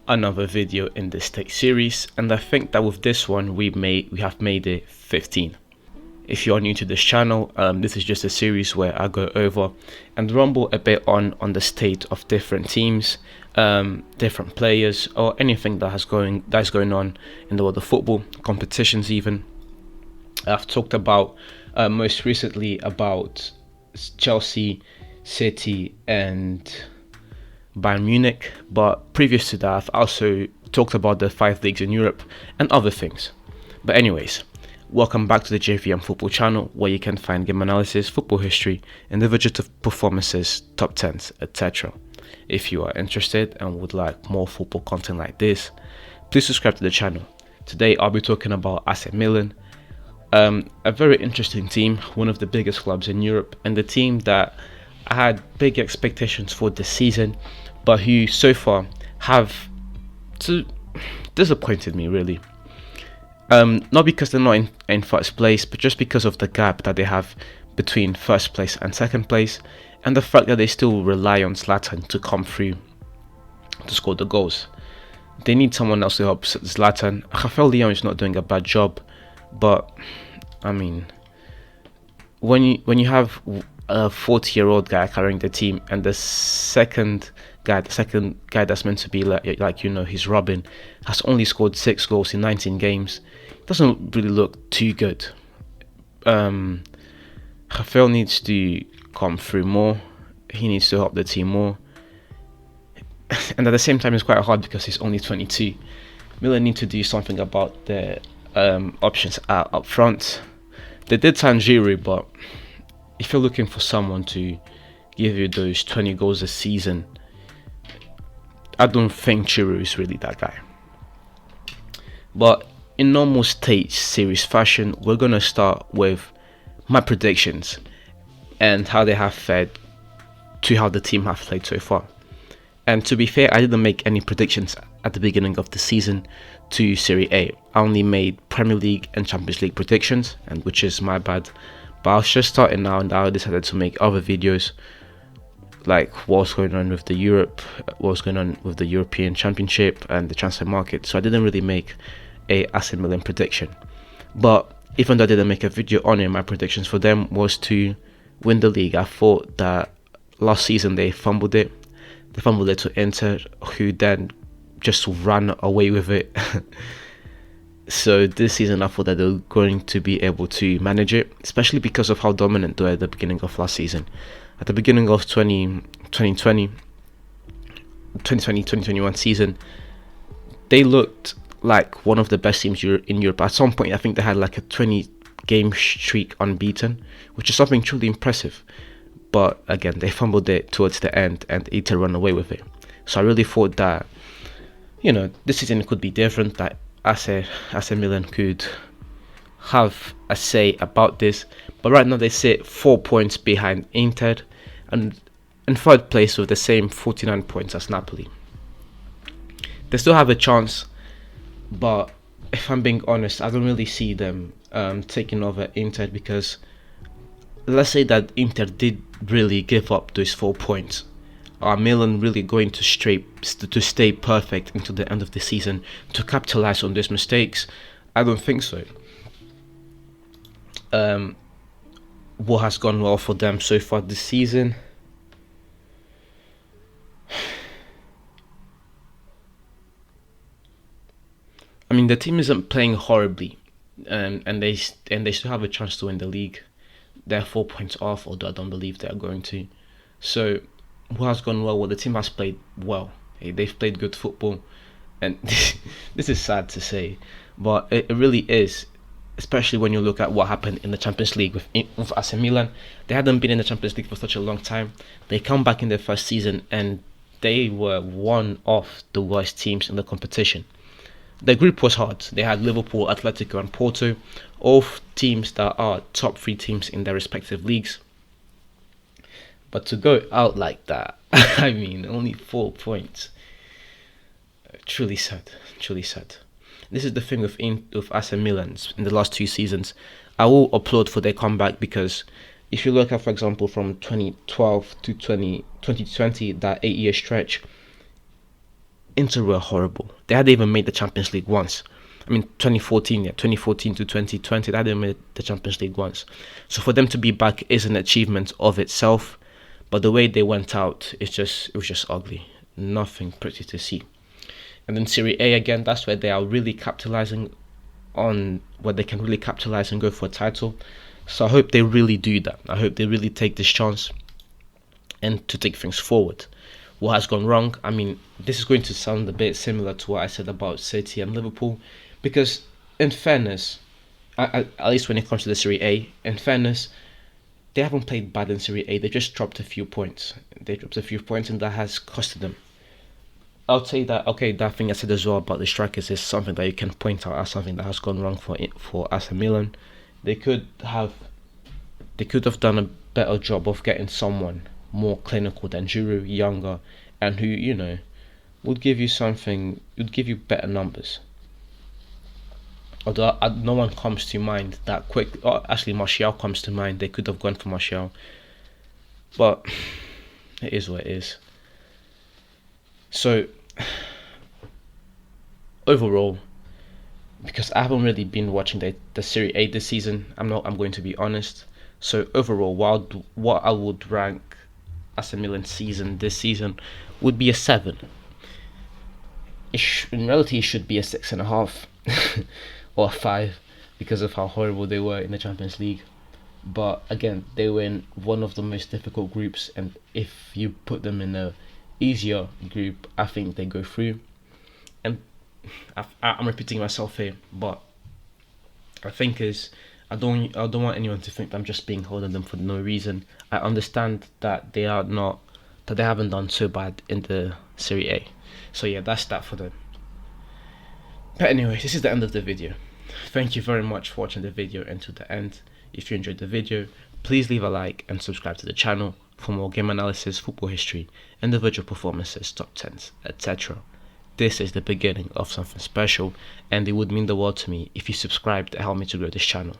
another video in this tech series, and I think that with this one we have made it 15. If you are new to this channel, this is just a series where I go over and rumble a bit on the state of different teams, different players, or anything that's going on in the world of football, competitions even. I've talked about most recently about Chelsea, City, and Bayern Munich, but previous to that I've also talked about the 5 leagues in Europe and other things. But anyways, welcome back to the JVM Football channel, where you can find game analysis, football history, individual performances, top 10s, etc. If you are interested and would like more football content like this, please subscribe to the channel. Today I'll be talking about AC Milan, a very interesting team, one of the biggest clubs in Europe, and the team that I had big expectations for this season, but who so far have disappointed me really. Not because they're not in first place, but just because of the gap that they have between first place and second place, and the fact that they still rely on Zlatan to come through to score the goals. They need someone else to help Zlatan. Rafael Leão is not doing a bad job, but I mean, when you have a 40-year-old guy carrying the team, and the second guy that's meant to be like he's Robin, has only scored 6 goals in 19 games, it doesn't really look too good. Rafael needs to come through more. He needs to help the team more, and at the same time it's quite hard because he's only 22. Milan need to do something about their options up front. They did sign Giroud, but if you're looking for someone to give you those 20 goals a season, I don't think Giroud is really that guy. But in normal stage series fashion, we're gonna start with my predictions and how they have fared to how the team have played so far. And to be fair, I didn't make any predictions at the beginning of the season to Serie A. I only made Premier League and Champions League predictions, and which is my bad. But I was just starting now, and I decided to make other videos, like what's going on with what's going on with the European Championship and the transfer market. So I didn't really make a AC Milan prediction. But even though I didn't make a video on it, my predictions for them was to win the league. I thought that last season they fumbled it. They fumbled it to Inter, who then just ran away with it. So this season I thought that they were going to be able to manage it, especially because of how dominant they were at the beginning of last season. At the beginning of 2020-2021 season, they looked like one of the best teams in Europe. At some point I think they had like a 20-game streak unbeaten, which is something truly impressive. But again, they fumbled it towards the end and Inter ran away with it. So I really thought that, this season could be different, that AC Milan could have a say about this. But right now they sit 4 points behind Inter and in third place with the same 49 points as Napoli. They still have a chance, but if I'm being honest, I don't really see them taking over Inter, because let's say that Inter did really give up those 4 points. Are Milan really going to stay perfect until the end of the season to capitalize on these mistakes? I don't think so. What has gone well for them so far this season? I mean, the team isn't playing horribly, and they still have a chance to win the league. They're 4 points off, although I don't believe they're going to. So what has gone well? Well, the team has played well. They've played good football, and this is sad to say, but it really is, especially when you look at what happened in the Champions League with AC Milan. They hadn't been in the Champions League for such a long time. They come back in their first season and they were one of the worst teams in the competition. The group was hard. They had Liverpool, Atletico and Porto, all teams that are top 3 teams in their respective leagues. But to go out like that, I mean, only 4 points. Truly sad, truly sad. This is the thing with AC Milan in the last 2 seasons. I will applaud for their comeback, because if you look at, for example, from 2012 to 2020, that 8-year stretch, Inter were horrible. They hadn't even made the Champions League once. I mean, 2014, yeah, 2014 to 2020, they hadn't made the Champions League once. So for them to be back is an achievement of itself. But the way they went out, it was just ugly. Nothing pretty to see. And then Serie A again, that's where they are really capitalizing on, where they can really capitalize and go for a title. So I hope they really do that. I hope they really take this chance and to take things forward. What has gone wrong? I mean, this is going to sound a bit similar to what I said about City and Liverpool, because in fairness, at least when it comes to the Serie A, in fairness, they haven't played bad in Serie A. They just dropped a few points. And that has costed them. I'll say that, okay, that thing I said as well about the strikers is something that you can point out as something that has gone wrong for AC Milan. They could have done a better job of getting someone more clinical than Giroud, younger, and who, you know, would give you better numbers. Although no one comes to mind that quick. Oh, actually, Martial comes to mind. They could have gone for Martial, but it is what it is. So overall, because I haven't really been watching the Serie A this season, I'm going to be honest. So overall, what I would rank AC Milan season this season would be a 7. In reality, it should be a 6.5 or a 5 because of how horrible they were in the Champions League. But again, they were in one of the most difficult groups, and if you put them in a easier group, I think they go through. And I'm repeating myself here, but I think I don't want anyone to think that I'm just being hard on them for no reason. I understand that they haven't done so bad in the Serie A. So yeah, that's that for them. But anyway, this is the end of the video. Thank you very much for watching the video until the end. If you enjoyed the video, please leave a like and subscribe to the channel for more game analysis, football history, individual performances, top 10s, etc. This is the beginning of something special, and it would mean the world to me if you subscribed to help me to grow this channel.